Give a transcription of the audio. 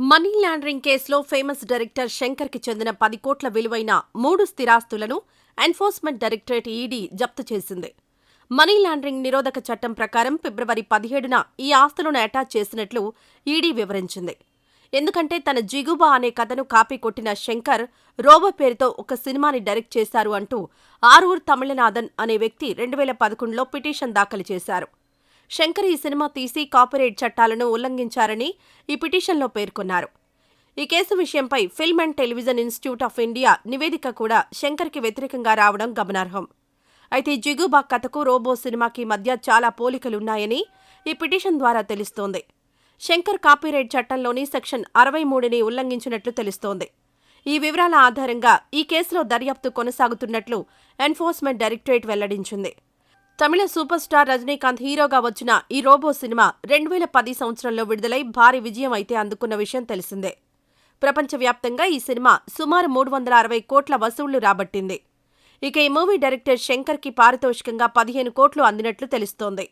Money laundering కేసులో famous director శంకర్కి చెందిన 10 కోట్ల విలువైన 3 స్థిరాస్తులను ఎన్ఫోర్స్మెంట్ డైరెక్టరేట్ ఈడీ జప్తు చేసింది. మనీ లాండరింగ్ నిరోధక చట్టం ప్రకారం ఫిబ్రవరి 17న ఈ ఆస్తులను అటాచ్ చేసినట్లు ఈడీ వివరించింది. ఎందుకంటే తన జిగుబా అనే కథను కాపీ కొట్టిన శంకర్ రోబో పేరుతో ఒక సినిమాని డైరెక్ట్ చేశారు అంటూ ఆరూర్ తమిళనాథన్ అనే వ్యక్తి 2011లో పిటిషన్ దాఖలు చేశారు. శంకర్ ఈ సినిమా తీసి కాపీరైట్ చట్టాలను ఉల్లంఘించారని ఈ పిటిషన్లో పేర్కొన్నారు. ఈ కేసు విషయంపై film and television institute of India నివేదిక కూడా శంకర్కి వ్యతిరేకంగా రావడం గమనార్హం. అయితే జిగుబా కథకు రోబో సినిమాకి మధ్య చాలా పోలికలున్నాయని ఈ పిటిషన్ ద్వారా తెలుస్తోంది. శంకర్ కాపీరైట్ చట్టంలోని సెక్షన్ 63ని ఉల్లంఘించినట్లు తెలుస్తోంది. ఈ వివరాల ఆధారంగా ఈ కేసులో దర్యాప్తు కొనసాగుతున్నట్లు ఎన్ఫోర్స్మెంట్ డైరెక్టరేట్ వెల్లడించింది. తమిళ సూపర్ స్టార్ రజనీకాంత్ హీరోగా వచ్చిన ఈ రోబో సినిమా 2010 సంవత్సరంలో విడుదలై భారీ విజయం అయితే అందుకున్న విషయం తెలిసిందే. ప్రపంచవ్యాప్తంగా ఈ సినిమా సుమారు 360 కోట్ల వసూళ్లు రాబట్టింది. ఇక ఈ మూవీ డైరెక్టర్ శంకర్కి పారితోషికంగా 15 కోట్లు అందినట్లు తెలుస్తోంది.